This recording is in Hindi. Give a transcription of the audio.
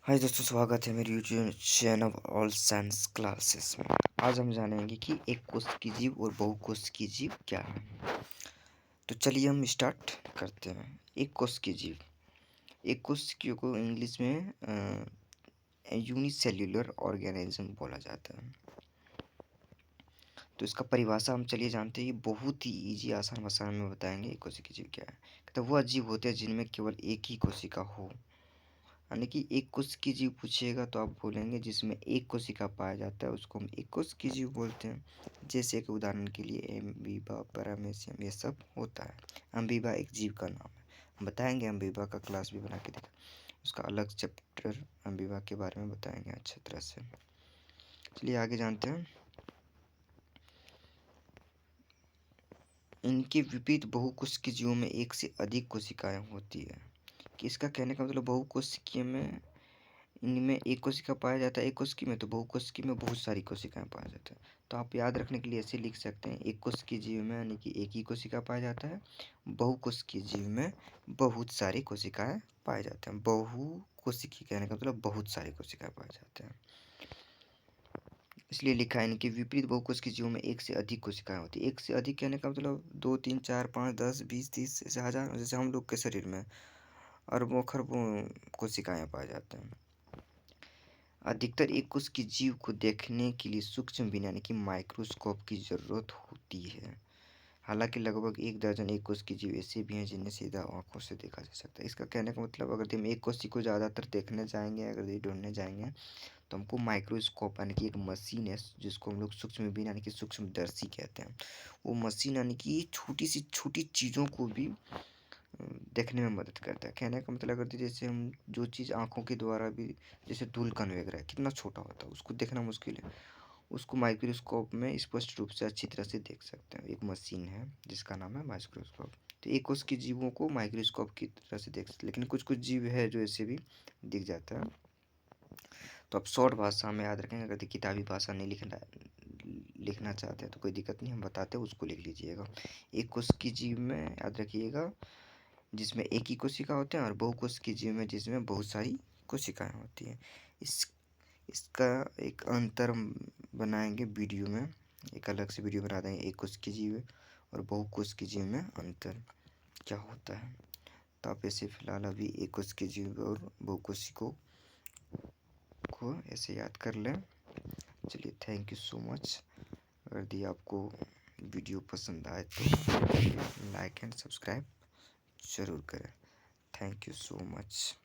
हाय दोस्तों, स्वागत है मेरे YouTube channel all science classes में। आज हम जानेंगे कि एक कोश की जीव और बहुकोश की जीव क्या है। तो चलिए हम स्टार्ट करते हैं। एक कोश की जीव, एक कोश की को इंग्लिश में यूनिसेल्युलर ऑर्गेनिज्म बोला जाता है। तो इसका परिभाषा हम चलिए जानते हैं। बहुत ही इजी आसान भाषा में बताएंगे एक कोश की जीव क्या है। तो वह जीव होते हैं जिनमें केवल एक ही कोशिका हो, यानी कि एक कोश की जीव पूछिएगा तो आप बोलेंगे जिसमें एक कोशिका पाया जाता है उसको हम एक कोश की जीव बोलते हैं। जैसे कि उदाहरण के लिए एम्बीबा, पैरामेसियम, ये सब होता है। अम्बीबा एक जीव का नाम है, हम बताएंगे। अम्बीबा का क्लास भी बना के देखा, उसका अलग चैप्टर अम्बीबा के बारे में बताएंगे अच्छी तरह से। चलिए आगे जानते हैं। इनके विपरीत बहुकोश की जीवों में एक से अधिक कोशिकाएं होती है। कि इसका कहने का मतलब बहुकोशिकीय में इनमें एक कोशिका पाया जाता है, एक कोशिकी में तो बहुकोशिकी में बहुत सारी कोशिकाएं पाया जाता है। तो आप याद रखने के लिए ऐसे लिख सकते हैं, एक कोशिकीय जीव में यानी कि एक ही कोशिका पाया जाता है, बहुकोशिकीय जीव में बहुत सारी कोशिकाएं पाए जाते हैं। बहुकोशिकीय कहने का मतलब बहुत सारी कोशिकाएं पाए जाते हैं, इसलिए लिखा है। इनके विपरीत बहुकोशिकीय जीवों में एक से अधिक कोशिकाएं होती है। एक से अधिक कहने का मतलब 2, 3, 4, 5, 10, 20, 30 ऐसे हजार, जैसे हम लोग के शरीर में अरबों खरबों कोशिकाएं पाए जाते हैं। अधिकतर एक कोश की जीव को देखने के लिए सूक्ष्म बीन यानी कि माइक्रोस्कोप की जरूरत होती है। हालांकि लगभग 1 दर्जन एक कोश की जीव ऐसे भी हैं जिन्हें सीधा आंखों से देखा जा सकता है। इसका कहने का मतलब अगर हम एक कोशिका को ज़्यादातर देखने जाएंगे, अगर ये ढूंढने जाएंगे तो हमको माइक्रोस्कोप यानी कि एक मशीन है जिसको हम लोग सूक्ष्म बीन यानी कि सूक्ष्मदर्शी कहते हैं। वो मशीन यानी कि छोटी सी छोटी चीज़ों को भी देखने में मदद करता है। कहने का मतलब अगर जैसे हम जो चीज़ आँखों के द्वारा भी, जैसे धूलकण वगैरह कितना छोटा होता है उसको देखना मुश्किल है, उसको माइक्रोस्कोप में स्पष्ट रूप से अच्छी तरह से देख सकते हैं। एक मशीन है जिसका नाम है माइक्रोस्कोप। तो एक उसकी जीवों को माइक्रोस्कोप की तरह से देख सकते, लेकिन कुछ कुछ जीव है जो ऐसे भी दिख जाता है। तो आप शॉर्ट भाषा में याद रखेंगे, अगर किताबी भाषा नहीं लिखना चाहते हैं तो कोई दिक्कत नहीं, हम बताते हैं उसको लिख लीजिएगा। एक कोश की जीव में याद रखिएगा जिसमें एक ही कोशिका होते हैं, और बहुकोश की जीव में जिसमें बहुत सारी कोशिकाएं होती हैं। इसका एक अंतर बनाएंगे वीडियो में, एक अलग से वीडियो बना देंगे। एक कोश की जीव और बहुकोश की जीव में अंतर क्या होता है। तो आप ऐसे फिलहाल अभी एक कोश की जीव और बहुकोशिकों को ऐसे याद कर लें। चलिए, थैंक यू सो मच। अगर यदि आपको वीडियो पसंद आए तो लाइक एंड सब्सक्राइब ज़रूर करें। Thank you so much.